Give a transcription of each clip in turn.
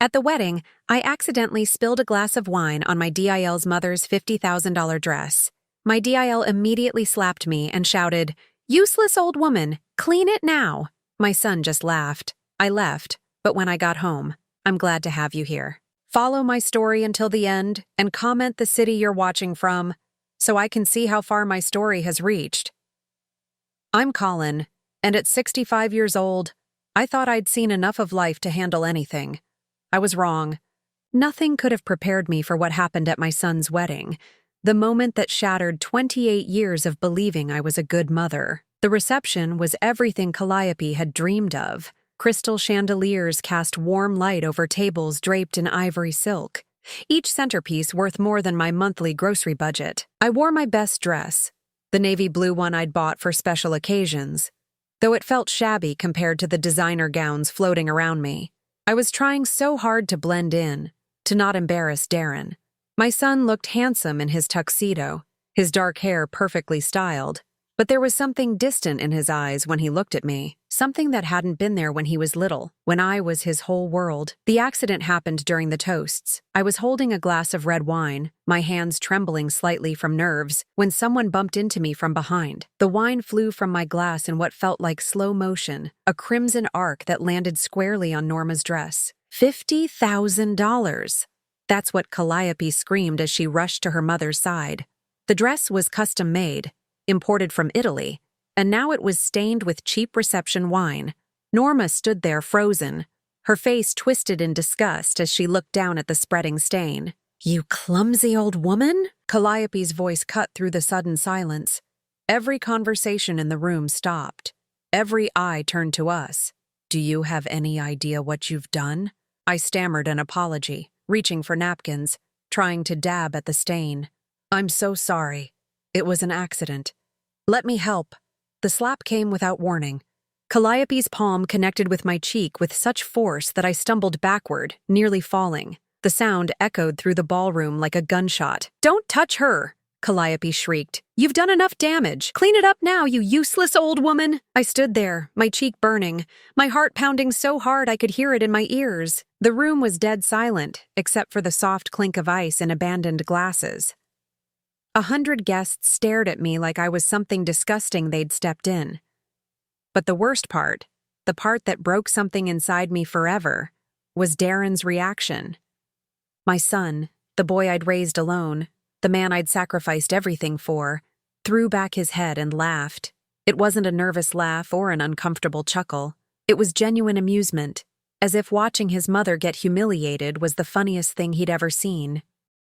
At the wedding, I accidentally spilled a glass of wine on my DIL's mother's $50,000 dress. My DIL immediately slapped me and shouted, "Useless old woman, clean it now." My son just laughed. I left, but when I got home, I'm glad to have you here. Follow my story until the end and comment the city you're watching from so I can see how far my story has reached. I'm Collen, and at 65 years old, I thought I'd seen enough of life to handle anything. I was wrong. Nothing could have prepared me for what happened at my son's wedding, the moment that shattered 28 years of believing I was a good mother. The reception was everything Calliope had dreamed of. Crystal chandeliers cast warm light over tables draped in ivory silk, each centerpiece worth more than my monthly grocery budget. I wore my best dress, the navy blue one I'd bought for special occasions, though it felt shabby compared to the designer gowns floating around me. I was trying so hard to blend in, to not embarrass Darren. My son looked handsome in his tuxedo, his dark hair perfectly styled, but there was something distant in his eyes when he looked at me, something that hadn't been there when he was little, when I was his whole world. The accident happened during the toasts. I was holding a glass of red wine, my hands trembling slightly from nerves, when someone bumped into me from behind. The wine flew from my glass in what felt like slow motion, a crimson arc that landed squarely on Norma's dress. $50,000. That's what Calliope screamed as she rushed to her mother's side. The dress was custom-made, imported from Italy, and now it was stained with cheap reception wine. Norma stood there frozen, her face twisted in disgust as she looked down at the spreading stain. "You clumsy old woman?" Calliope's voice cut through the sudden silence. Every conversation in the room stopped. Every eye turned to us. "Do you have any idea what you've done?" I stammered an apology, reaching for napkins, trying to dab at the stain. "I'm so sorry. It was an accident. Let me help." The slap came without warning. Calliope's palm connected with my cheek with such force that I stumbled backward, nearly falling. The sound echoed through the ballroom like a gunshot. "Don't touch her!" Calliope shrieked. "You've done enough damage. Clean it up now, you useless old woman!" I stood there, my cheek burning, my heart pounding so hard I could hear it in my ears. The room was dead silent, except for the soft clink of ice in abandoned glasses. 100 guests stared at me like I was something disgusting they'd stepped in. But the worst part, the part that broke something inside me forever, was Darren's reaction. My son, the boy I'd raised alone, the man I'd sacrificed everything for, threw back his head and laughed. It wasn't a nervous laugh or an uncomfortable chuckle. It was genuine amusement, as if watching his mother get humiliated was the funniest thing he'd ever seen.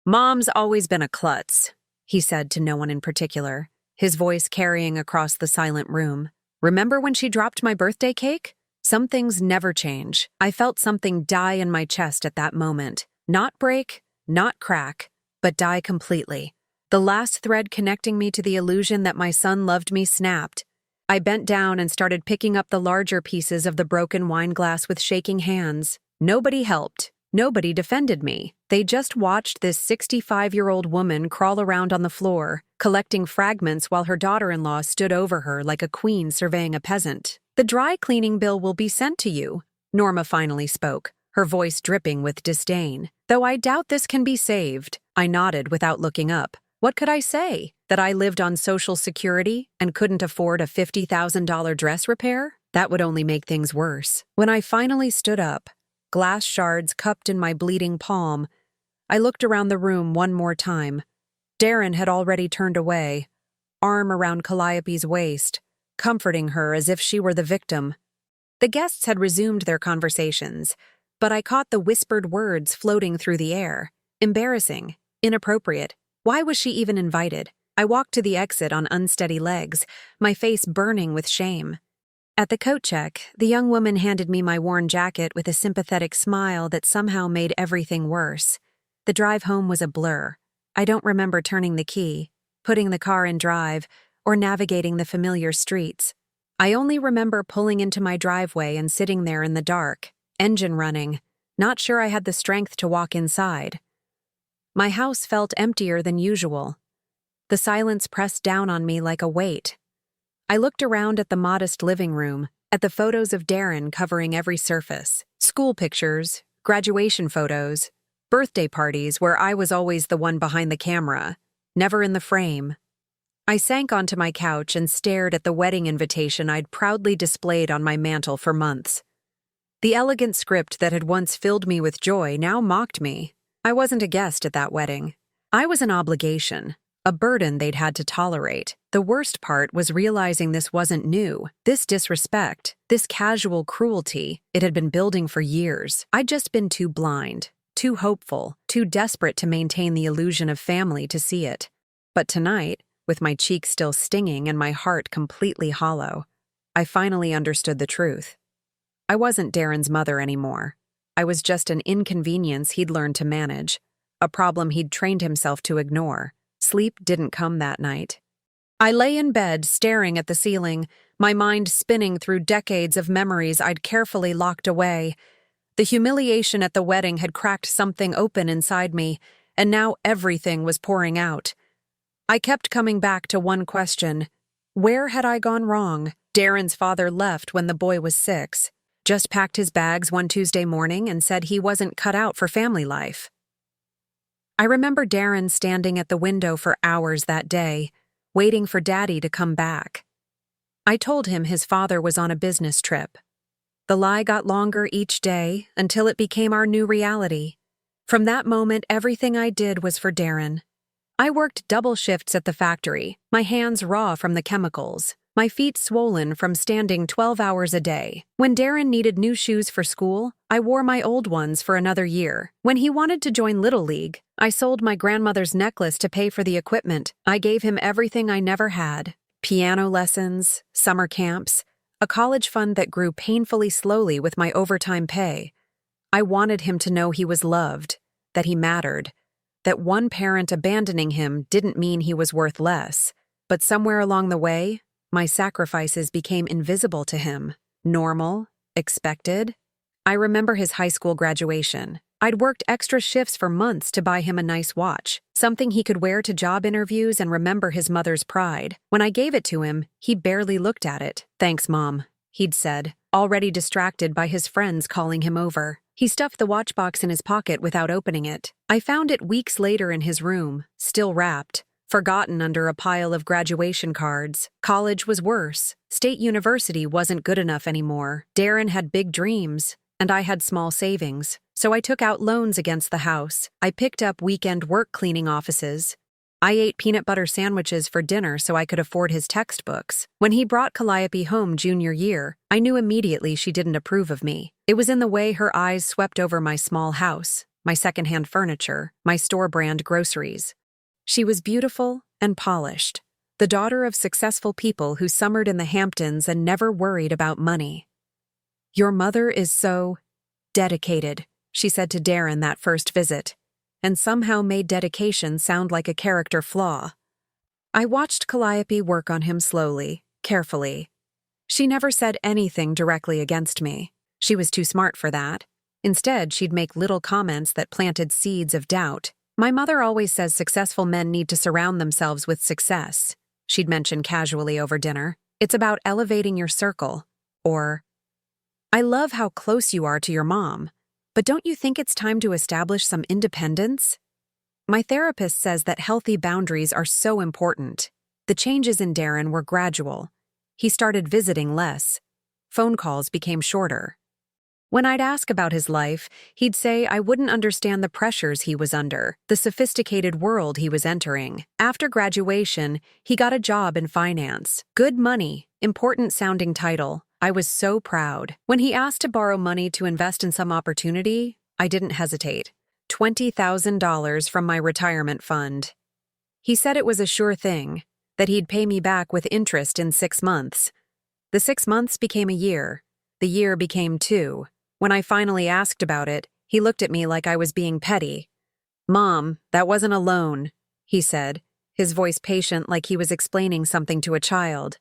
"Mom's always been a klutz," he said to no one in particular, his voice carrying across the silent room. "Remember when she dropped my birthday cake? Some things never change." I felt something die in my chest at that moment. Not break, not crack, but die completely. The last thread connecting me to the illusion that my son loved me snapped. I bent down and started picking up the larger pieces of the broken wine glass with shaking hands. Nobody helped. Nobody defended me. They just watched this 65-year-old woman crawl around on the floor, collecting fragments while her daughter-in-law stood over her like a queen surveying a peasant. "The dry cleaning bill will be sent to you," Norma finally spoke, her voice dripping with disdain. "Though I doubt this can be saved." I nodded without looking up. What could I say? That I lived on Social Security and couldn't afford a $50,000 dress repair? That would only make things worse. When I finally stood up, glass shards cupped in my bleeding palm, I looked around the room one more time. Darren had already turned away, arm around Calliope's waist, comforting her as if she were the victim. The guests had resumed their conversations, but I caught the whispered words floating through the air. Embarrassing, inappropriate. Why was she even invited? I walked to the exit on unsteady legs, my face burning with shame. At the coat check, the young woman handed me my worn jacket with a sympathetic smile that somehow made everything worse. The drive home was a blur. I don't remember turning the key, putting the car in drive, or navigating the familiar streets. I only remember pulling into my driveway and sitting there in the dark, engine running, not sure I had the strength to walk inside. My house felt emptier than usual. The silence pressed down on me like a weight. I looked around at the modest living room, at the photos of Darren covering every surface. School pictures, graduation photos, birthday parties where I was always the one behind the camera, never in the frame. I sank onto my couch and stared at the wedding invitation I'd proudly displayed on my mantel for months. The elegant script that had once filled me with joy now mocked me. I wasn't a guest at that wedding. I was an obligation, a burden they'd had to tolerate. The worst part was realizing this wasn't new. This disrespect, this casual cruelty, it had been building for years. I'd just been too blind, too hopeful, too desperate to maintain the illusion of family to see it. But tonight, with my cheeks still stinging and my heart completely hollow, I finally understood the truth. I wasn't Darren's mother anymore. I was just an inconvenience he'd learned to manage, a problem he'd trained himself to ignore. Sleep didn't come that night. I lay in bed, staring at the ceiling, my mind spinning through decades of memories I'd carefully locked away. The humiliation at the wedding had cracked something open inside me, and now everything was pouring out. I kept coming back to one question. Where had I gone wrong? Darren's father left when the boy was 6, just packed his bags one Tuesday morning and said he wasn't cut out for family life. I remember Darren standing at the window for hours that day, waiting for Daddy to come back. I told him his father was on a business trip. The lie got longer each day until it became our new reality. From that moment, everything I did was for Darren. I worked double shifts at the factory, my hands raw from the chemicals, my feet swollen from standing 12 hours a day. When Darren needed new shoes for school, I wore my old ones for another year. When he wanted to join Little League, I sold my grandmother's necklace to pay for the equipment. I gave him everything I never had: piano lessons, summer camps, a college fund that grew painfully slowly with my overtime pay. I wanted him to know he was loved, that he mattered, that one parent abandoning him didn't mean he was worth less. But somewhere along the way, my sacrifices became invisible to him. Normal, expected. I remember his high school graduation. I'd worked extra shifts for months to buy him a nice watch, something he could wear to job interviews and remember his mother's pride. When I gave it to him, he barely looked at it. "Thanks, Mom," he'd said, already distracted by his friends calling him over. He stuffed the watch box in his pocket without opening it. I found it weeks later in his room, still wrapped, forgotten under a pile of graduation cards. College was worse. State University wasn't good enough anymore. Darren had big dreams, and I had small savings. So I took out loans against the house. I picked up weekend work cleaning offices. I ate peanut butter sandwiches for dinner so I could afford his textbooks. When he brought Calliope home junior year, I knew immediately she didn't approve of me. It was in the way her eyes swept over my small house, my secondhand furniture, my store-brand groceries. She was beautiful and polished, the daughter of successful people who summered in the Hamptons and never worried about money. "Your mother is so dedicated," she said to Darren that first visit, and somehow made dedication sound like a character flaw. I watched Calliope work on him slowly, carefully. She never said anything directly against me. She was too smart for that. Instead, she'd make little comments that planted seeds of doubt. "My mother always says successful men need to surround themselves with success," she'd mention casually over dinner. "It's about elevating your circle." Or, "I love how close you are to your mom, but don't you think it's time to establish some independence?" My therapist says that healthy boundaries are so important. The changes in Darren were gradual. He started visiting less. Phone calls became shorter. When I'd ask about his life, he'd say I wouldn't understand the pressures he was under, the sophisticated world he was entering. After graduation, he got a job in finance. Good money, important-sounding title. I was so proud. When he asked to borrow money to invest in some opportunity, I didn't hesitate. $20,000 from my retirement fund. He said it was a sure thing, that he'd pay me back with interest in 6 months. The 6 months became a year. The year became 2. When I finally asked about it, he looked at me like I was being petty. "Mom, that wasn't a loan," he said, his voice patient like he was explaining something to a child.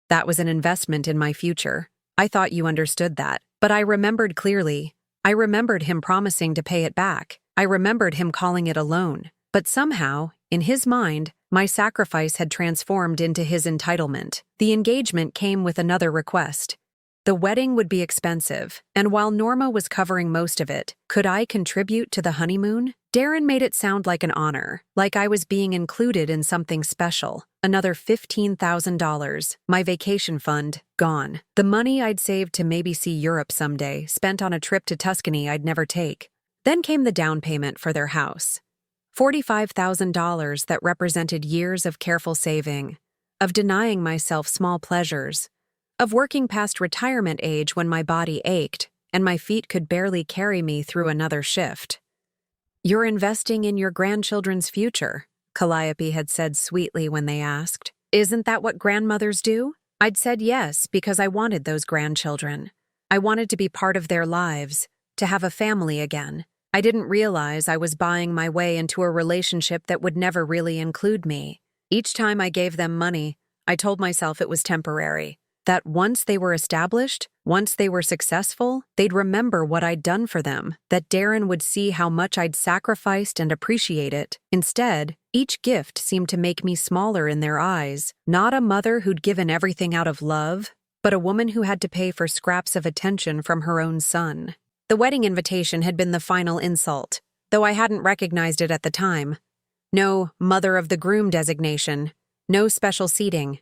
"That was an investment in my future. I thought you understood that." But I remembered clearly. I remembered him promising to pay it back. I remembered him calling it a loan. But somehow, in his mind, my sacrifice had transformed into his entitlement. The engagement came with another request. The wedding would be expensive, and while Norma was covering most of it, could I contribute to the honeymoon? Darren made it sound like an honor, like I was being included in something special. Another $15,000, my vacation fund, gone. The money I'd saved to maybe see Europe someday, spent on a trip to Tuscany I'd never take. Then came the down payment for their house. $45,000 that represented years of careful saving, of denying myself small pleasures, of working past retirement age when my body ached and my feet could barely carry me through another shift. "You're investing in your grandchildren's future," Calliope had said sweetly when they asked. "Isn't that what grandmothers do?" I'd said yes because I wanted those grandchildren. I wanted to be part of their lives, to have a family again. I didn't realize I was buying my way into a relationship that would never really include me. Each time I gave them money, I told myself it was temporary. That once they were established, once they were successful, they'd remember what I'd done for them, that Darren would see how much I'd sacrificed and appreciate it. Instead, each gift seemed to make me smaller in their eyes, not a mother who'd given everything out of love, but a woman who had to pay for scraps of attention from her own son. The wedding invitation had been the final insult, though I hadn't recognized it at the time. No mother of the groom designation, no special seating.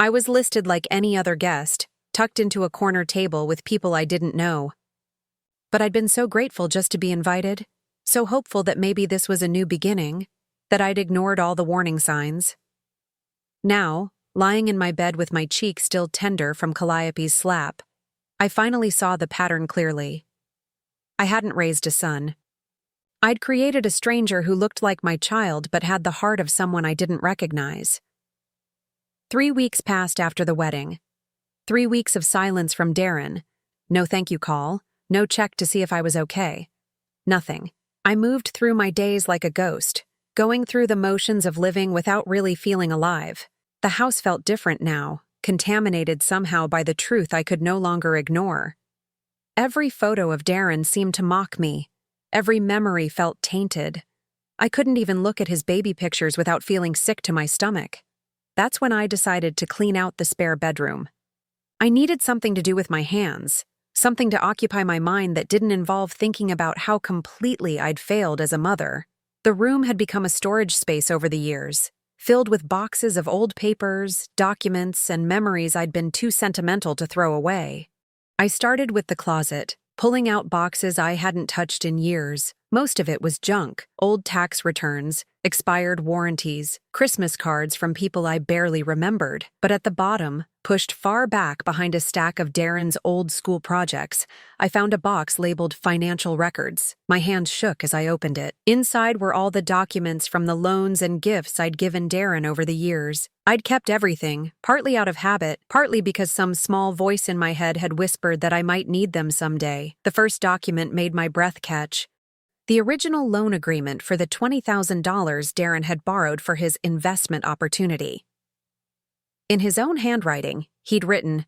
I was listed like any other guest, tucked into a corner table with people I didn't know. But I'd been so grateful just to be invited, so hopeful that maybe this was a new beginning, that I'd ignored all the warning signs. Now, lying in my bed with my cheek still tender from Calliope's slap, I finally saw the pattern clearly. I hadn't raised a son. I'd created a stranger who looked like my child but had the heart of someone I didn't recognize. 3 weeks passed after the wedding. 3 weeks of silence from Darren. No thank you call, no check to see if I was okay. Nothing. I moved through my days like a ghost, going through the motions of living without really feeling alive. The house felt different now, contaminated somehow by the truth I could no longer ignore. Every photo of Darren seemed to mock me. Every memory felt tainted. I couldn't even look at his baby pictures without feeling sick to my stomach. That's when I decided to clean out the spare bedroom. I needed something to do with my hands, something to occupy my mind that didn't involve thinking about how completely I'd failed as a mother. The room had become a storage space over the years, filled with boxes of old papers, documents, and memories I'd been too sentimental to throw away. I started with the closet, pulling out boxes I hadn't touched in years. Most of it was junk, old tax returns, expired warranties, Christmas cards from people I barely remembered. But at the bottom, pushed far back behind a stack of Darren's old school projects, I found a box labeled Financial Records. My hands shook as I opened it. Inside were all the documents from the loans and gifts I'd given Darren over the years. I'd kept everything, partly out of habit, partly because some small voice in my head had whispered that I might need them someday. The first document made my breath catch. The original loan agreement for the $20,000 Darren had borrowed for his investment opportunity. In his own handwriting, he'd written,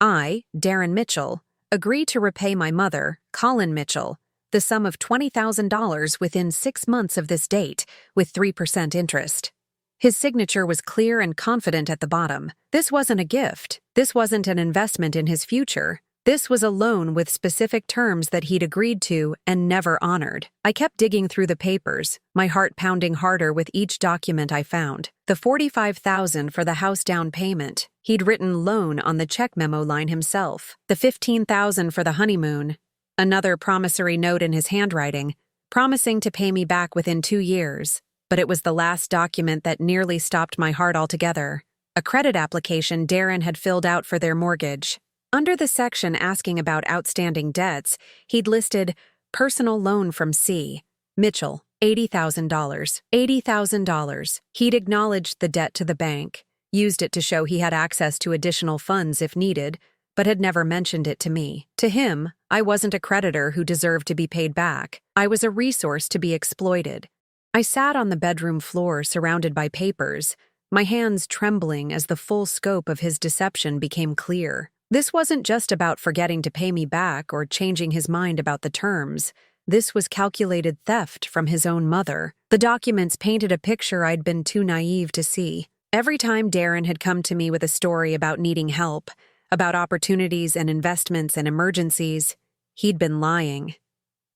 "I, Darren Mitchell, agree to repay my mother, Collen Mitchell, the sum of $20,000 within 6 months of this date, with 3% interest." His signature was clear and confident at the bottom. This wasn't a gift. This wasn't an investment in his future. This was a loan with specific terms that he'd agreed to and never honored. I kept digging through the papers, my heart pounding harder with each document I found. The $45,000 for the house down payment. He'd written loan on the check memo line himself. The $15,000 for the honeymoon. Another promissory note in his handwriting, promising to pay me back within 2 years. But it was the last document that nearly stopped my heart altogether. A credit application Darren had filled out for their mortgage. Under the section asking about outstanding debts, he'd listed personal loan from C. Mitchell, $80,000. $80,000. He'd acknowledged the debt to the bank, used it to show he had access to additional funds if needed, but had never mentioned it to me. To him, I wasn't a creditor who deserved to be paid back. I was a resource to be exploited. I sat on the bedroom floor surrounded by papers, my hands trembling as the full scope of his deception became clear. This wasn't just about forgetting to pay me back or changing his mind about the terms. This was calculated theft from his own mother. The documents painted a picture I'd been too naive to see. Every time Darren had come to me with a story about needing help, about opportunities and investments and emergencies. He'd been lying.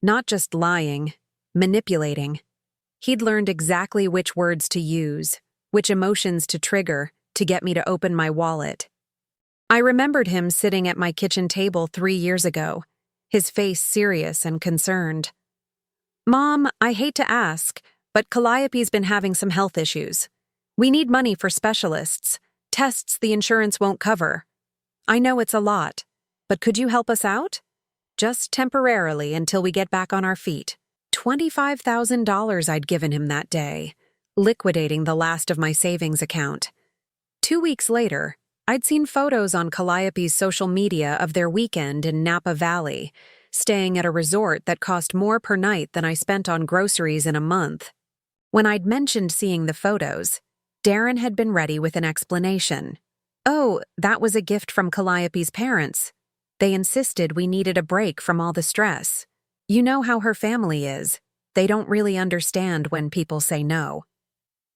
Not just lying, manipulating. He'd learned exactly which words to use, which emotions to trigger to get me to open my wallet. I remembered him sitting at my kitchen table 3 years ago, his face serious and concerned. "Mom, I hate to ask, but Calliope's been having some health issues. We need money for specialists, tests the insurance won't cover. I know it's a lot, but could you help us out? Just temporarily until we get back on our feet." $25,000 I'd given him that day, liquidating the last of my savings account. 2 weeks later, I'd seen photos on Calliope's social media of their weekend in Napa Valley, staying at a resort that cost more per night than I spent on groceries in a month. When I'd mentioned seeing the photos, Darren had been ready with an explanation. "Oh, that was a gift from Calliope's parents. They insisted we needed a break from all the stress. You know how her family is. They don't really understand when people say no."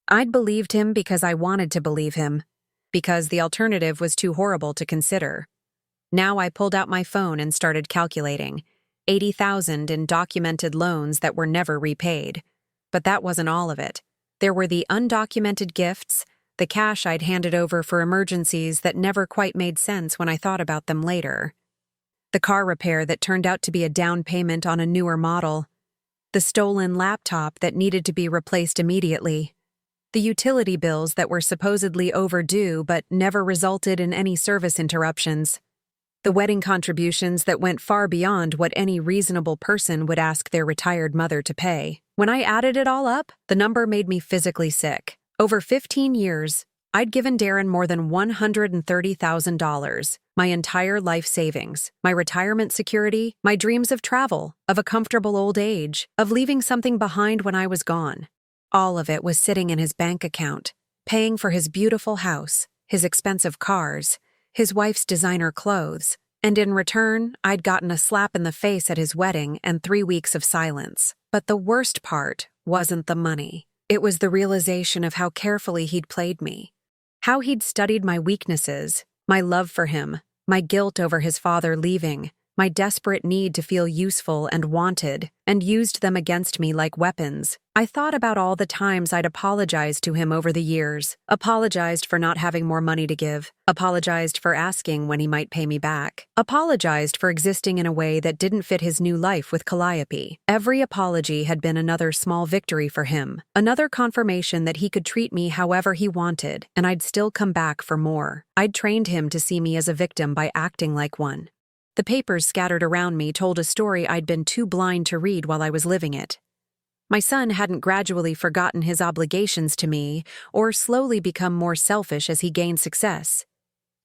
I'd believed him because I wanted to believe him, because the alternative was too horrible to consider. Now I pulled out my phone and started calculating. 80,000 in documented loans that were never repaid. But that wasn't all of it. There were the undocumented gifts, the cash I'd handed over for emergencies that never quite made sense when I thought about them later. The car repair that turned out to be a down payment on a newer model. The stolen laptop that needed to be replaced immediately. The utility bills that were supposedly overdue but never resulted in any service interruptions. The wedding contributions that went far beyond what any reasonable person would ask their retired mother to pay. When I added it all up, the number made me physically sick. Over 15 years, I'd given Darren more than $130,000, my entire life savings, my retirement security, my dreams of travel, of a comfortable old age, of leaving something behind when I was gone. All of it was sitting in his bank account, paying for his beautiful house, his expensive cars, his wife's designer clothes, and in return, I'd gotten a slap in the face at his wedding and 3 weeks of silence. But the worst part wasn't the money. It was the realization of how carefully he'd played me, how he'd studied my weaknesses, my love for him, my guilt over his father leaving, my desperate need to feel useful and wanted, and used them against me like weapons. I thought about all the times I'd apologized to him over the years, apologized for not having more money to give, apologized for asking when he might pay me back, apologized for existing in a way that didn't fit his new life with Calliope. Every apology had been another small victory for him, another confirmation that he could treat me however he wanted, and I'd still come back for more. I'd trained him to see me as a victim by acting like one. The papers scattered around me told a story I'd been too blind to read while I was living it. My son hadn't gradually forgotten his obligations to me or slowly become more selfish as he gained success.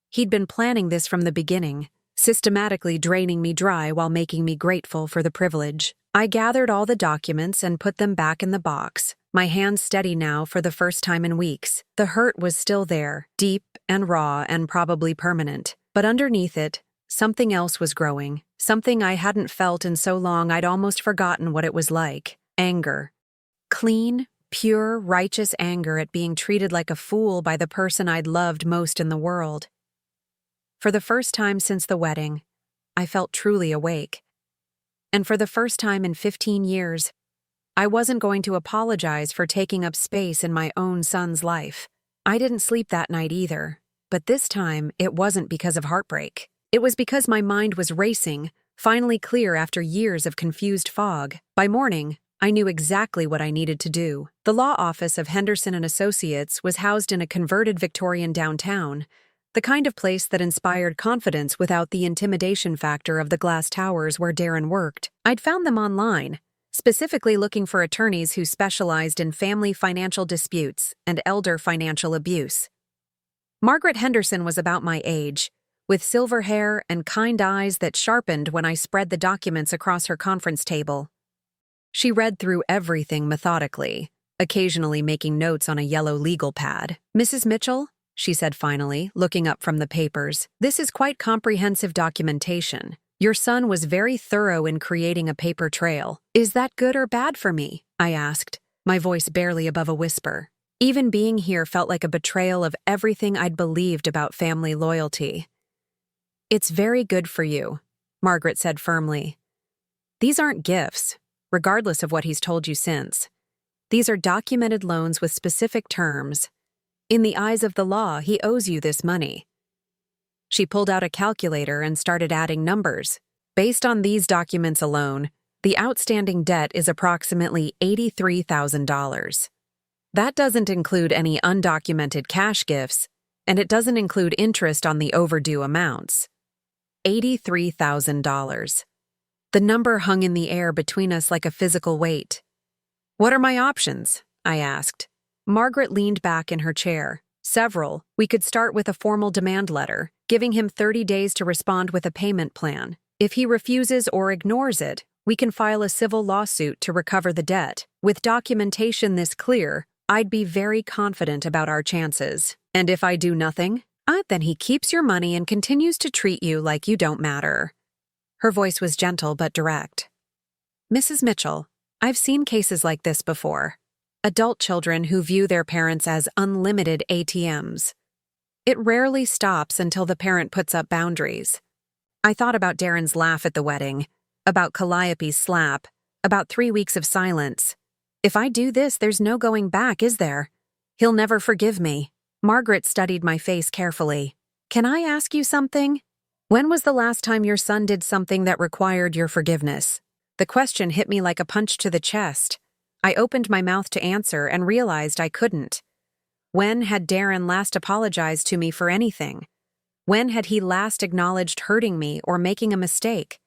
He'd been planning this from the beginning, systematically draining me dry while making me grateful for the privilege. I gathered all the documents and put them back in the box, my hands steady now for the first time in weeks. The hurt was still there, deep and raw and probably permanent. But underneath it, something else was growing, something I hadn't felt in so long I'd almost forgotten what it was like. Anger. Clean, pure, righteous anger at being treated like a fool by the person I'd loved most in the world. For the first time since the wedding, I felt truly awake. And for the first time in 15 years, I wasn't going to apologize for taking up space in my own son's life. I didn't sleep that night either, but this time it wasn't because of heartbreak. It was because my mind was racing, finally clear after years of confused fog. By morning, I knew exactly what I needed to do. The law office of Henderson and Associates was housed in a converted Victorian downtown, the kind of place that inspired confidence without the intimidation factor of the glass towers where Darren worked. I'd found them online, specifically looking for attorneys who specialized in family financial disputes and elder financial abuse. Margaret Henderson was about my age, with silver hair and kind eyes that sharpened when I spread the documents across her conference table. She read through everything methodically, occasionally making notes on a yellow legal pad. "Mrs. Mitchell," she said finally, looking up from the papers, "this is quite comprehensive documentation. Your son was very thorough in creating a paper trail. Is that good or bad for me?" I asked, my voice barely above a whisper. Even being here felt like a betrayal of everything I'd believed about family loyalty. It's very good for you, Margaret said firmly. These aren't gifts, regardless of what he's told you since. These are documented loans with specific terms. In the eyes of the law, he owes you this money. She pulled out a calculator and started adding numbers. Based on these documents alone, the outstanding debt is approximately $83,000. That doesn't include any undocumented cash gifts, and it doesn't include interest on the overdue amounts. $83,000. The number hung in the air between us like a physical weight. What are my options? I asked. Margaret leaned back in her chair. Several. We could start with a formal demand letter, giving him 30 days to respond with a payment plan. If he refuses or ignores it, we can file a civil lawsuit to recover the debt. With documentation this clear, I'd be very confident about our chances. And if I do nothing, then he keeps your money and continues to treat you like you don't matter. Her voice was gentle but direct. Mrs. Mitchell, I've seen cases like this before. Adult children who view their parents as unlimited ATMs. It rarely stops until the parent puts up boundaries. I thought about Darren's laugh at the wedding, about Calliope's slap, about 3 weeks of silence. If I do this, there's no going back, is there? He'll never forgive me. Margaret studied my face carefully. Can I ask you something? When was the last time your son did something that required your forgiveness? The question hit me like a punch to the chest. I opened my mouth to answer and realized I couldn't. When had Darren last apologized to me for anything? When had he last acknowledged hurting me or making a mistake?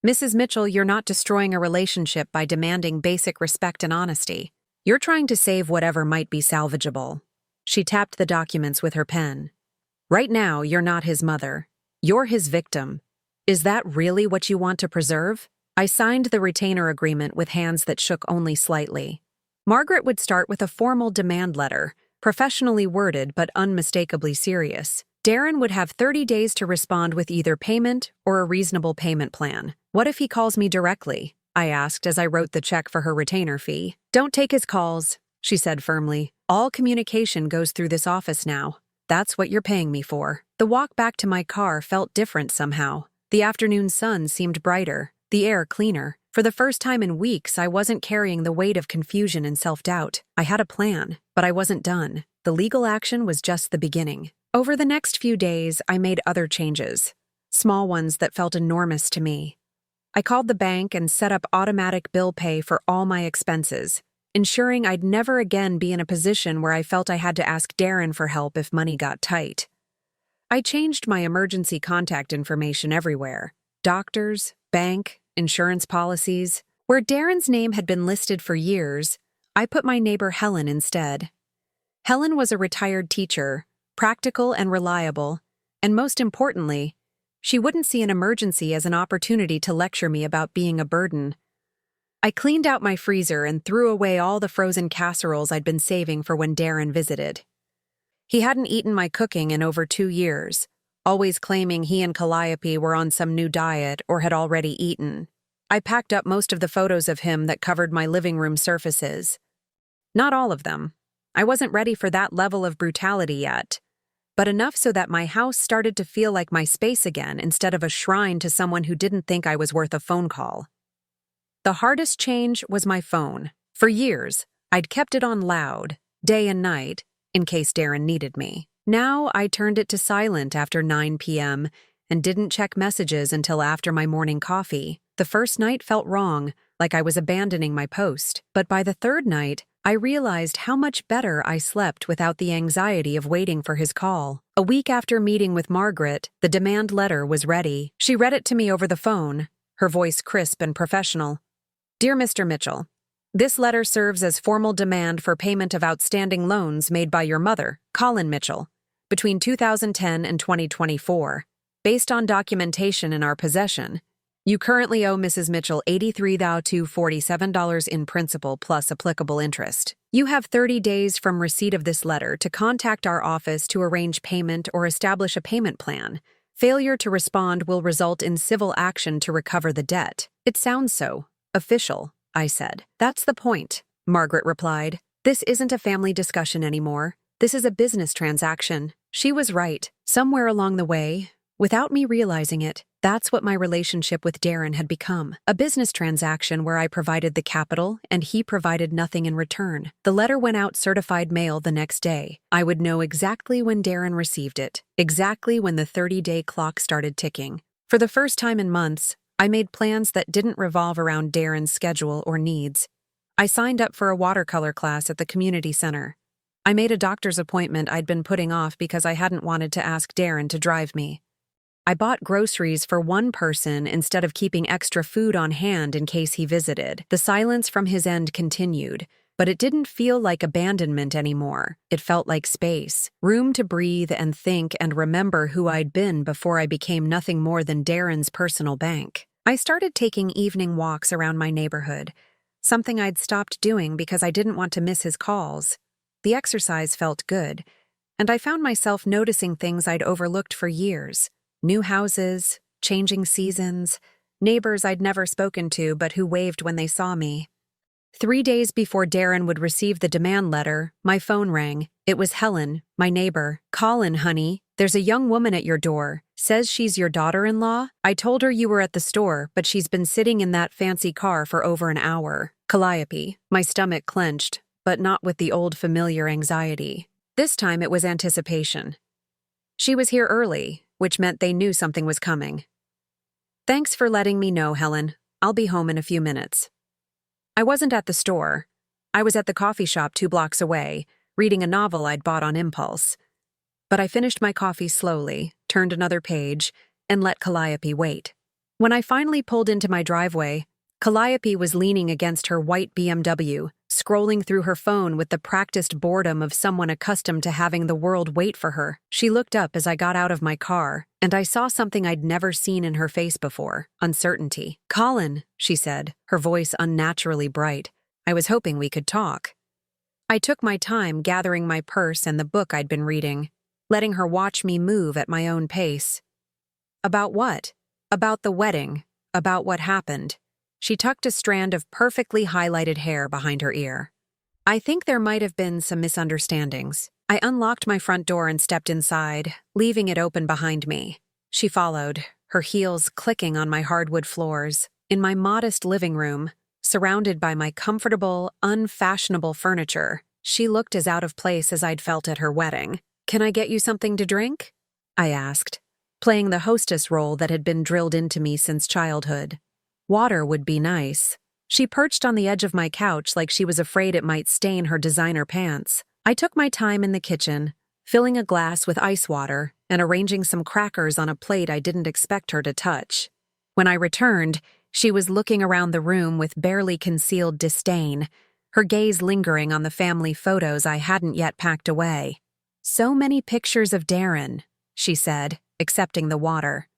Mrs. Mitchell, you're not destroying a relationship by demanding basic respect and honesty. You're trying to save whatever might be salvageable. She tapped the documents with her pen. Right now, you're not his mother. You're his victim. Is that really what you want to preserve? I signed the retainer agreement with hands that shook only slightly. Margaret would start with a formal demand letter, professionally worded but unmistakably serious. Darren would have 30 days to respond with either payment or a reasonable payment plan. What if he calls me directly? I asked as I wrote the check for her retainer fee. Don't take his calls, she said firmly. All communication goes through this office now. That's what you're paying me for. The walk back to my car felt different somehow. The afternoon sun seemed brighter, the air cleaner. For the first time in weeks, I wasn't carrying the weight of confusion and self-doubt. I had a plan, but I wasn't done. The legal action was just the beginning. Over the next few days, I made other changes, small ones that felt enormous to me. I called the bank and set up automatic bill pay for all my expenses, ensuring I'd never again be in a position where I felt I had to ask Darren for help if money got tight. I changed my emergency contact information everywhere: doctors, bank, insurance policies. Where Darren's name had been listed for years, I put my neighbor Helen instead. Helen was a retired teacher, practical and reliable, and most importantly, she wouldn't see an emergency as an opportunity to lecture me about being a burden. I cleaned out my freezer and threw away all the frozen casseroles I'd been saving for when Darren visited. He hadn't eaten my cooking in over 2 years, always claiming he and Calliope were on some new diet or had already eaten. I packed up most of the photos of him that covered my living room surfaces. Not all of them. I wasn't ready for that level of brutality yet, but enough so that my house started to feel like my space again instead of a shrine to someone who didn't think I was worth a phone call. The hardest change was my phone. For years, I'd kept it on loud, day and night, in case Darren needed me. Now I turned it to silent after 9 p.m. and didn't check messages until after my morning coffee. The first night felt wrong, like I was abandoning my post, but by the third night, I realized how much better I slept without the anxiety of waiting for his call. A week after meeting with Margaret, the demand letter was ready. She read it to me over the phone, her voice crisp and professional. Dear Mr. Mitchell, this letter serves as formal demand for payment of outstanding loans made by your mother, Collen Mitchell, between 2010 and 2024. Based on documentation in our possession, you currently owe Mrs. Mitchell $83,247 in principal plus applicable interest. You have 30 days from receipt of this letter to contact our office to arrange payment or establish a payment plan. Failure to respond will result in civil action to recover the debt. It sounds so official, I said. That's the point, Margaret replied. This isn't a family discussion anymore. This is a business transaction. She was right. Somewhere along the way, Without me realizing it, that's what my relationship with Darren had become. A business transaction where I provided the capital and he provided nothing in return. The letter went out certified mail the next day. I would know exactly when Darren received it, exactly when the 30-day clock started ticking. For the first time in months, I made plans that didn't revolve around Darren's schedule or needs. I signed up for a watercolor class at the community center. I made a doctor's appointment I'd been putting off because I hadn't wanted to ask Darren to drive me. I bought groceries for one person instead of keeping extra food on hand in case he visited. The silence from his end continued, but it didn't feel like abandonment anymore. It felt like space, room to breathe and think and remember who I'd been before I became nothing more than Darren's personal bank. I started taking evening walks around my neighborhood, something I'd stopped doing because I didn't want to miss his calls. The exercise felt good, and I found myself noticing things I'd overlooked for years. New houses, changing seasons, neighbors I'd never spoken to but who waved when they saw me. 3 days before Darren would receive the demand letter, my phone rang. It was Helen, my neighbor. "Collen, honey, there's a young woman at your door. Says she's your daughter-in-law. I told her you were at the store, but she's been sitting in that fancy car for over an hour." Calliope. My stomach clenched, but not with the old familiar anxiety. This time it was anticipation. She was here early, which meant they knew something was coming. "Thanks for letting me know, Helen. I'll be home in a few minutes." I wasn't at the store. I was at the coffee shop 2 blocks away, reading a novel I'd bought on impulse. But I finished my coffee slowly, turned another page, and let Calliope wait. When I finally pulled into my driveway, Calliope was leaning against her white BMW, scrolling through her phone with the practiced boredom of someone accustomed to having the world wait for her. She looked up as I got out of my car, and I saw something I'd never seen in her face before: uncertainty. "Collen," she said, her voice unnaturally bright. I was hoping we could talk. I took my time gathering my purse and the book I'd been reading, letting her watch me move at my own pace. "About what?" "About the wedding. About what happened." She tucked a strand of perfectly highlighted hair behind her ear. "I think there might have been some misunderstandings." I unlocked my front door and stepped inside, leaving it open behind me. She followed, her heels clicking on my hardwood floors. In my modest living room, surrounded by my comfortable, unfashionable furniture, she looked as out of place as I'd felt at her wedding. "Can I get you something to drink?" I asked, playing the hostess role that had been drilled into me since childhood. "Water would be nice." She perched on the edge of my couch like she was afraid it might stain her designer pants. I took my time in the kitchen, filling a glass with ice water and arranging some crackers on a plate I didn't expect her to touch. When I returned, she was looking around the room with barely concealed disdain, her gaze lingering on the family photos I hadn't yet packed away. "So many pictures of Darren," she said, accepting the water.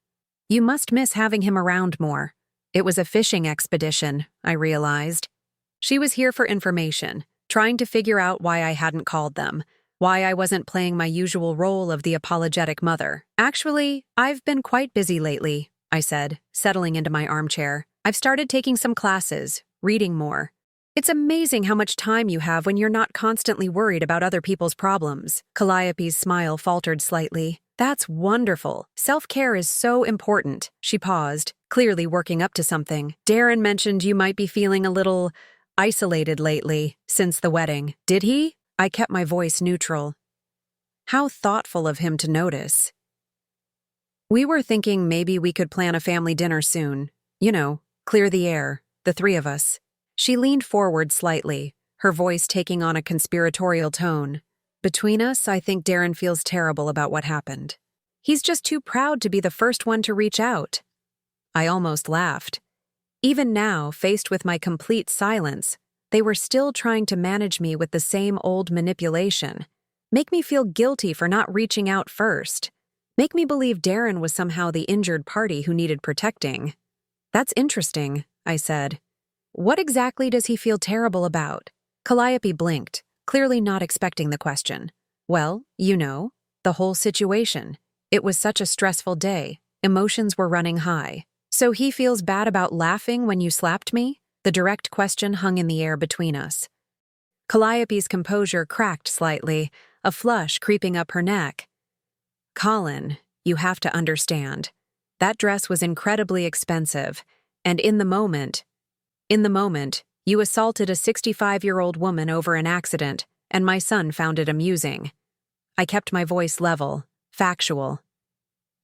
"You must miss having him around more." It was a fishing expedition, I realized. She was here for information, trying to figure out why I hadn't called them, why I wasn't playing my usual role of the apologetic mother. "Actually, I've been quite busy lately," I said, settling into my armchair. "I've started taking some classes, reading more. It's amazing how much time you have when you're not constantly worried about other people's problems." Calliope's smile faltered slightly. "That's wonderful. Self-care is so important." She paused, clearly working up to something. "Darren mentioned you might be feeling a little isolated lately, since the wedding. Did he?" I kept my voice neutral. How thoughtful of him to notice. "We were thinking maybe we could plan a family dinner soon. You know, clear the air, the 3 of us." She leaned forward slightly, her voice taking on a conspiratorial tone. "Between us, I think Darren feels terrible about what happened. He's just too proud to be the first one to reach out." I almost laughed. Even now, faced with my complete silence, they were still trying to manage me with the same old manipulation, make me feel guilty for not reaching out first, make me believe Darren was somehow the injured party who needed protecting. "That's interesting," I said. "What exactly does he feel terrible about?" Calliope blinked, clearly not expecting the question. "Well, you know, the whole situation. It was such a stressful day. Emotions were running high. So he feels bad about laughing when you slapped me?" The direct question hung in the air between us. Calliope's composure cracked slightly, a flush creeping up her neck. "Collen, you have to understand. That dress was incredibly expensive, and in the moment, you assaulted a 65-year-old woman over an accident, and my son found it amusing. I kept my voice level, factual.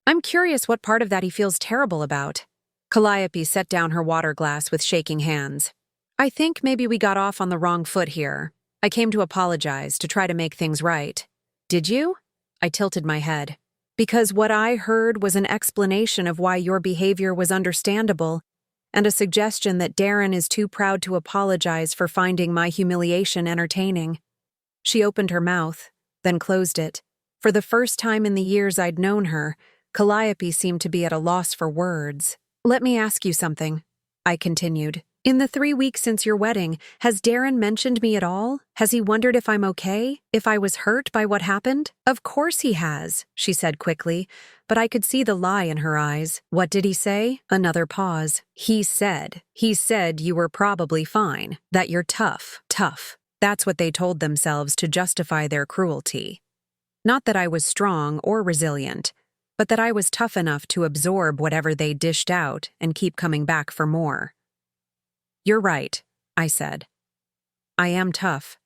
I'm curious what part of that he feels terrible about. Calliope set down her water glass with shaking hands. I think maybe we got off on the wrong foot here. I came to apologize, to try to make things right. Did you? I tilted my head. Because what I heard was an explanation of why your behavior was understandable, and a suggestion that Darren is too proud to apologize for finding my humiliation entertaining. She opened her mouth, then closed it. For the first time in the years I'd known her, Calliope seemed to be at a loss for words. Let me ask you something, I continued. In the 3 weeks since your wedding, has Darren mentioned me at all? Has he wondered if I'm okay? If I was hurt by what happened? Of course he has, she said quickly, but I could see the lie in her eyes. What did he say? Another pause. He said you were probably fine, that you're tough. That's what they told themselves to justify their cruelty. Not that I was strong or resilient, but that I was tough enough to absorb whatever they dished out and keep coming back for more. You're right, I said. I am tough.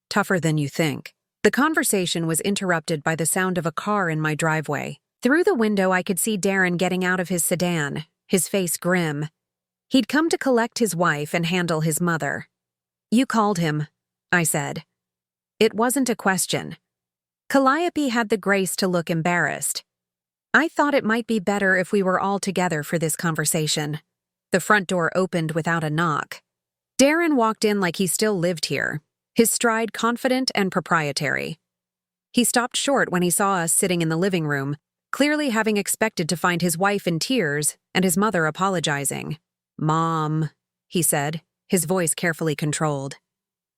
Tougher than you think. The conversation was interrupted by the sound of a car in my driveway. Through the window I could see Darren getting out of his sedan, his face grim. He'd come to collect his wife and handle his mother. You called him, I said. It wasn't a question. Calliope had the grace to look embarrassed. I thought it might be better if we were all together for this conversation. The front door opened without a knock. Darren walked in like he still lived here, his stride confident and proprietary. He stopped short when he saw us sitting in the living room, clearly having expected to find his wife in tears and his mother apologizing. Mom, he said, his voice carefully controlled.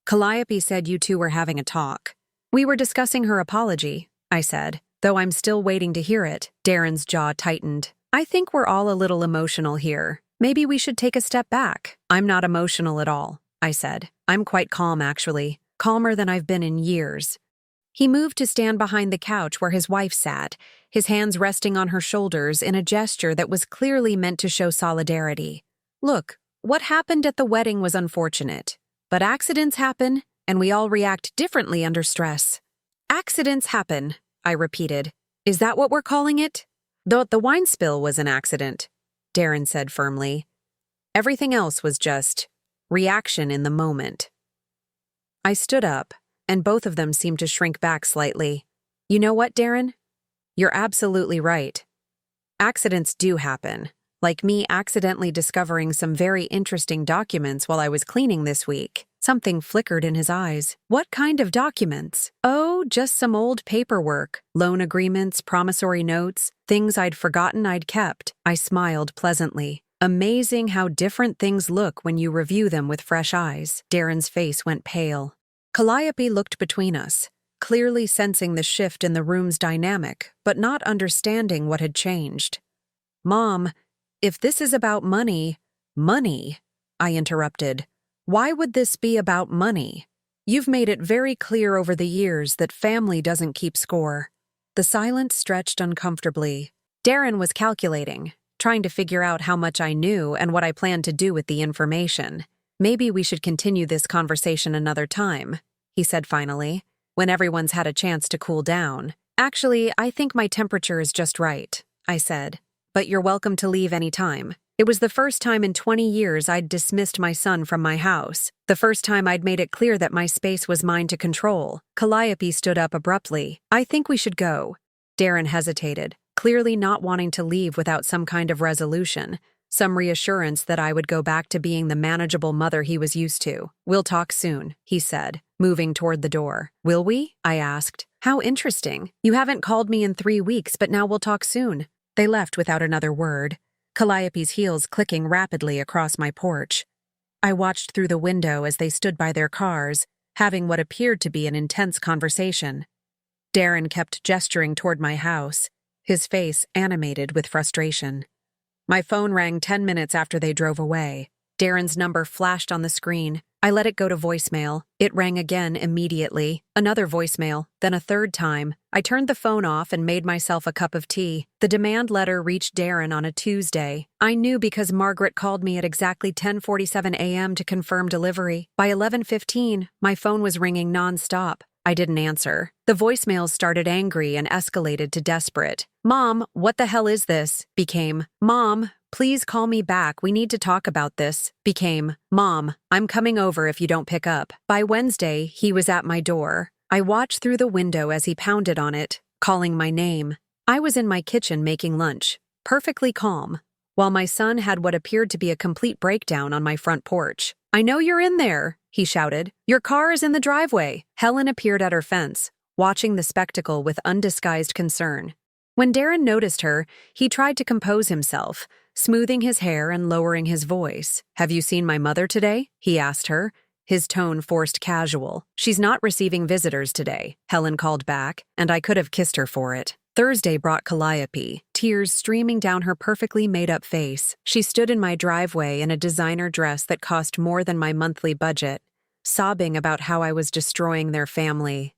Calliope said you two were having a talk. We were discussing her apology, I said, though I'm still waiting to hear it. Darren's jaw tightened. I think we're all a little emotional here. Maybe we should take a step back. I'm not emotional at all, I said. I'm quite calm, actually. Calmer than I've been in years. He moved to stand behind the couch where his wife sat, his hands resting on her shoulders in a gesture that was clearly meant to show solidarity. Look, what happened at the wedding was unfortunate. But accidents happen, and we all react differently under stress. Accidents happen, I repeated. Is that what we're calling it? Though the wine spill was an accident, Darren said firmly. Everything else was just reaction in the moment. I stood up, and both of them seemed to shrink back slightly. You know what, Darren? You're absolutely right. Accidents do happen, like me accidentally discovering some very interesting documents while I was cleaning this week. Something flickered in his eyes. What kind of documents? Oh, just some old paperwork, loan agreements, promissory notes, things I'd forgotten I'd kept. I smiled pleasantly. Amazing how different things look when you review them with fresh eyes. Darren's face went pale. Calliope looked between us, clearly sensing the shift in the room's dynamic, but not understanding what had changed. Mom, if this is about money, I interrupted. Why would this be about money? You've made it very clear over the years that family doesn't keep score. The silence stretched uncomfortably. Darren was calculating, trying to figure out how much I knew and what I planned to do with the information. Maybe we should continue this conversation another time, he said finally, when everyone's had a chance to cool down. Actually, I think my temperature is just right, I said, but you're welcome to leave any time. It was the first time in 20 years I'd dismissed my son from my house, the first time I'd made it clear that my space was mine to control. Calliope stood up abruptly. I think we should go. Darren hesitated, clearly not wanting to leave without some kind of resolution, some reassurance that I would go back to being the manageable mother he was used to. We'll talk soon, he said, moving toward the door. Will we? I asked. How interesting. You haven't called me in 3 weeks, but now we'll talk soon. They left without another word, Calliope's heels clicking rapidly across my porch. I watched through the window as they stood by their cars, having what appeared to be an intense conversation. Darren kept gesturing toward my house, his face animated with frustration. My phone rang 10 minutes after they drove away. Darren's number flashed on the screen. I let it go to voicemail. It rang again immediately. Another voicemail, then a third time. I turned the phone off and made myself a cup of tea. The demand letter reached Darren on a Tuesday. I knew because Margaret called me at exactly 10:47 a.m. to confirm delivery. By 11:15, my phone was ringing nonstop. I didn't answer. The voicemails started angry and escalated to desperate. "Mom, what the hell is this?" became, "Mom, please call me back. We need to talk about this," became, "Mom, I'm coming over if you don't pick up." By Wednesday, he was at my door. I watched through the window as he pounded on it, calling my name. I was in my kitchen making lunch, perfectly calm, while my son had what appeared to be a complete breakdown on my front porch. "I know you're in there," he shouted. "Your car is in the driveway." Helen appeared at her fence, watching the spectacle with undisguised concern. When Darren noticed her, he tried to compose himself, smoothing his hair and lowering his voice. "Have you seen my mother today?" he asked her, his tone forced casual. "She's not receiving visitors today," Helen called back, and I could have kissed her for it. Thursday brought Calliope, tears streaming down her perfectly made-up face. She stood in my driveway in a designer dress that cost more than my monthly budget, sobbing about how I was destroying their family.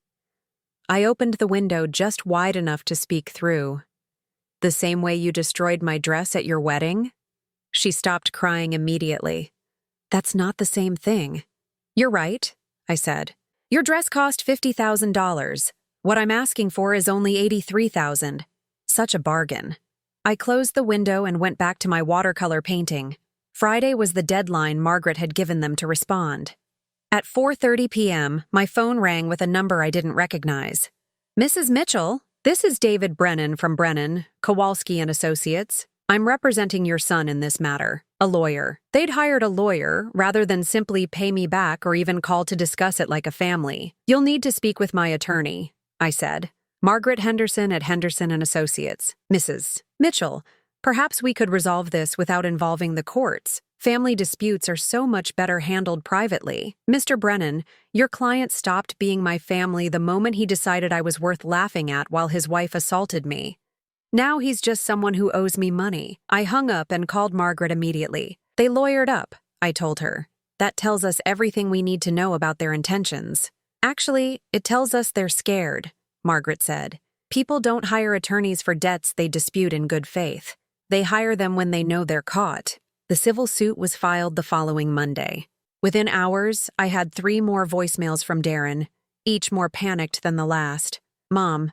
I opened the window just wide enough to speak through. "The same way you destroyed my dress at your wedding?" She stopped crying immediately. "That's not the same thing." "You're right," I said. "Your dress cost $50,000. What I'm asking for is only $83,000. Such a bargain." I closed the window and went back to my watercolor painting. Friday was the deadline Margaret had given them to respond. At 4:30 p.m., my phone rang with a number I didn't recognize. "Mrs. Mitchell, this is David Brennan from Brennan, Kowalski and Associates. I'm representing your son in this matter. A lawyer." They'd hired a lawyer rather than simply pay me back or even call to discuss it like a family. "You'll need to speak with my attorney," I said. "Margaret Henderson at Henderson and Associates." "Mrs. Mitchell, perhaps we could resolve this without involving the courts. Family disputes are so much better handled privately." "Mr. Brennan, your client stopped being my family the moment he decided I was worth laughing at while his wife assaulted me. Now he's just someone who owes me money." I hung up and called Margaret immediately. "They lawyered up," I told her. "That tells us everything we need to know about their intentions." "Actually, it tells us they're scared," Margaret said. "People don't hire attorneys for debts they dispute in good faith. They hire them when they know they're caught." The civil suit was filed the following Monday. Within hours, I had 3 more voicemails from Darren, each more panicked than the last. "Mom,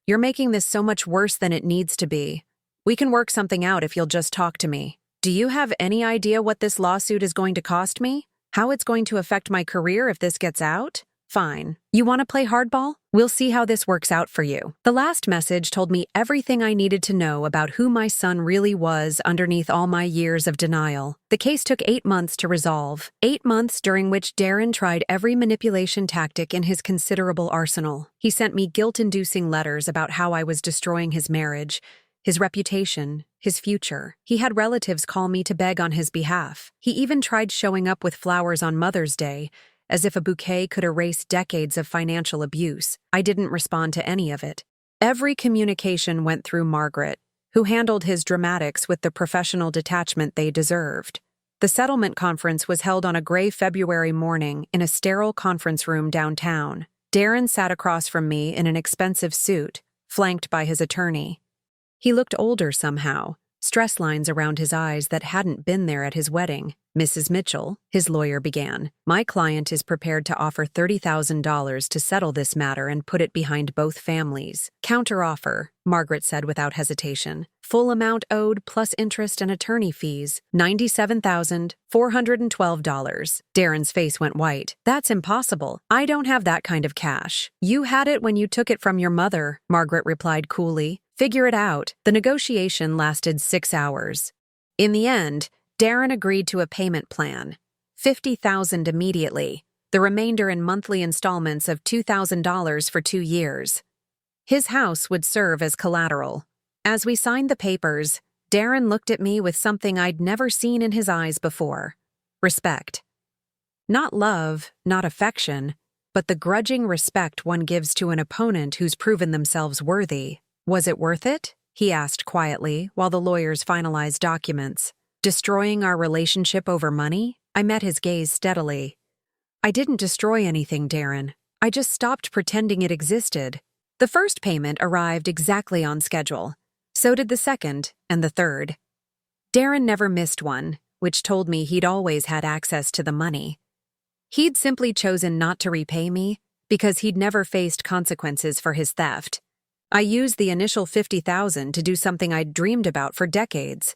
you're making this so much worse than it needs to be. We can work something out if you'll just talk to me. Do you have any idea what this lawsuit is going to cost me? How it's going to affect my career if this gets out? Fine. You want to play hardball? We'll see how this works out for you." The last message told me everything I needed to know about who my son really was underneath all my years of denial. The case took 8 months to resolve. 8 months during which Darren tried every manipulation tactic in his considerable arsenal. He sent me guilt-inducing letters about how I was destroying his marriage, his reputation, his future. He had relatives call me to beg on his behalf. He even tried showing up with flowers on Mother's Day, as if a bouquet could erase decades of financial abuse. I didn't respond to any of it. Every communication went through Margaret, who handled his dramatics with the professional detachment they deserved. The settlement conference was held on a gray February morning in a sterile conference room downtown. Darren sat across from me in an expensive suit, flanked by his attorney. He looked older somehow, stress lines around his eyes that hadn't been there at his wedding. "Mrs. Mitchell," his lawyer began, "my client is prepared to offer $30,000 to settle this matter and put it behind both families." "Counteroffer," Margaret said without hesitation. "Full amount owed plus interest and attorney fees, $97,412. Darren's face went white. "That's impossible. I don't have that kind of cash." "You had it when you took it from your mother," Margaret replied coolly. "Figure it out." The negotiation lasted 6 hours. In the end, Darren agreed to a payment plan. $50,000 immediately, the remainder in monthly installments of $2,000 for 2 years. His house would serve as collateral. As we signed the papers, Darren looked at me with something I'd never seen in his eyes before. Respect. Not love, not affection, but the grudging respect one gives to an opponent who's proven themselves worthy. "Was it worth it?" he asked quietly while the lawyers finalized documents. "Destroying our relationship over money?" I met his gaze steadily. I didn't destroy anything, Darren. I just stopped pretending it existed. The first payment arrived exactly on schedule. So did the second and the third. Darren never missed one, which told me he'd always had access to the money. He'd simply chosen not to repay me because he'd never faced consequences for his theft. I used the initial $50,000 to do something I'd dreamed about for decades.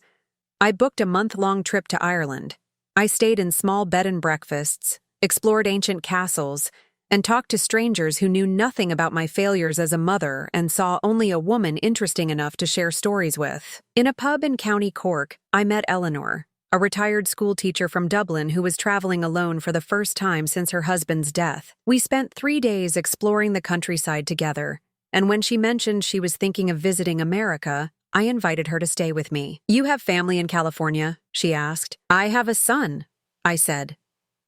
I booked a month-long trip to Ireland. I stayed in small bed and breakfasts, explored ancient castles, and talked to strangers who knew nothing about my failures as a mother and saw only a woman interesting enough to share stories with. In a pub in County Cork, I met Eleanor, a retired schoolteacher from Dublin who was traveling alone for the first time since her husband's death. We spent 3 days exploring the countryside together, and when she mentioned she was thinking of visiting America, I invited her to stay with me. "You have family in California?" she asked. "I have a son," I said.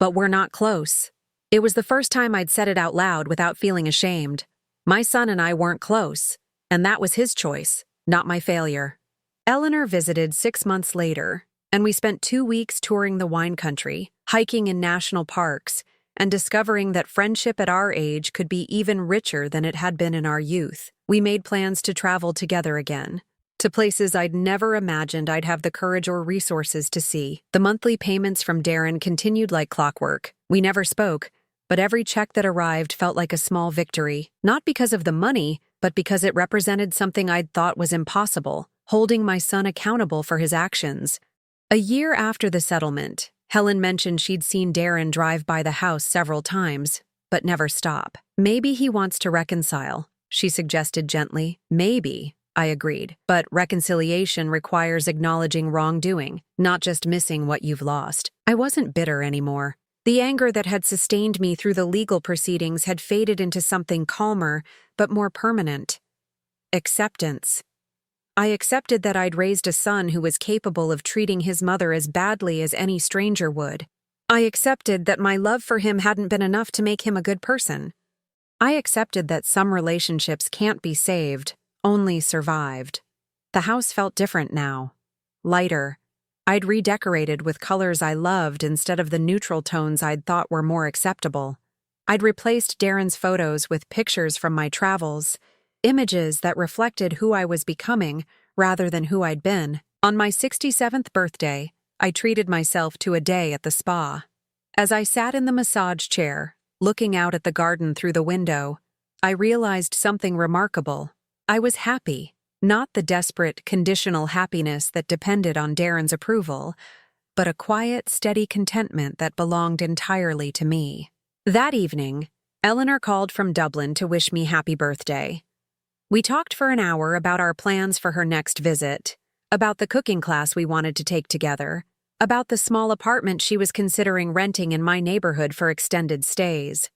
"But we're not close." It was the first time I'd said it out loud without feeling ashamed. My son and I weren't close, and that was his choice, not my failure. Eleanor visited 6 months later, and we spent 2 weeks touring the wine country, hiking in national parks, and discovering that friendship at our age could be even richer than it had been in our youth. We made plans to travel together again, to places I'd never imagined I'd have the courage or resources to see. The monthly payments from Darren continued like clockwork. We never spoke, but every check that arrived felt like a small victory, not because of the money, but because it represented something I'd thought was impossible, holding my son accountable for his actions. A year after the settlement, Helen mentioned she'd seen Darren drive by the house several times, but never stop. "Maybe he wants to reconcile," she suggested gently. "Maybe," I agreed. "But reconciliation requires acknowledging wrongdoing, not just missing what you've lost." I wasn't bitter anymore. The anger that had sustained me through the legal proceedings had faded into something calmer, but more permanent. Acceptance. I accepted that I'd raised a son who was capable of treating his mother as badly as any stranger would. I accepted that my love for him hadn't been enough to make him a good person. I accepted that some relationships can't be saved, only survived. The house felt different now. Lighter. I'd redecorated with colors I loved instead of the neutral tones I'd thought were more acceptable. I'd replaced Darren's photos with pictures from my travels, images that reflected who I was becoming rather than who I'd been. On my 67th birthday, I treated myself to a day at the spa. As I sat in the massage chair, looking out at the garden through the window, I realized something remarkable. I was happy, not the desperate, conditional happiness that depended on Darren's approval, but a quiet, steady contentment that belonged entirely to me. That evening, Eleanor called from Dublin to wish me happy birthday. We talked for an hour about our plans for her next visit, about the cooking class we wanted to take together, about the small apartment she was considering renting in my neighborhood for extended stays.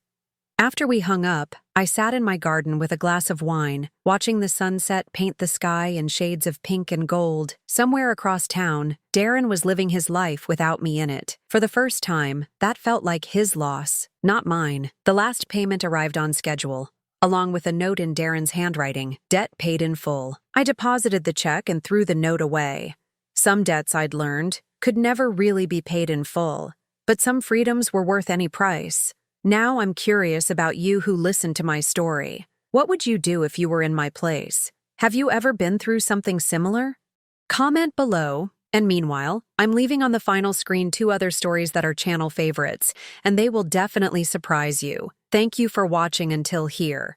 After we hung up, I sat in my garden with a glass of wine, watching the sunset paint the sky in shades of pink and gold. Somewhere across town, Darren was living his life without me in it. For the first time, that felt like his loss, not mine. The last payment arrived on schedule, along with a note in Darren's handwriting, "Debt paid in full." I deposited the check and threw the note away. Some debts, I'd learned, could never really be paid in full, but some freedoms were worth any price. Now I'm curious about you who listened to my story. What would you do if you were in my place? Have you ever been through something similar? Comment below, and meanwhile, I'm leaving on the final screen 2 other stories that are channel favorites, and they will definitely surprise you. Thank you for watching until here.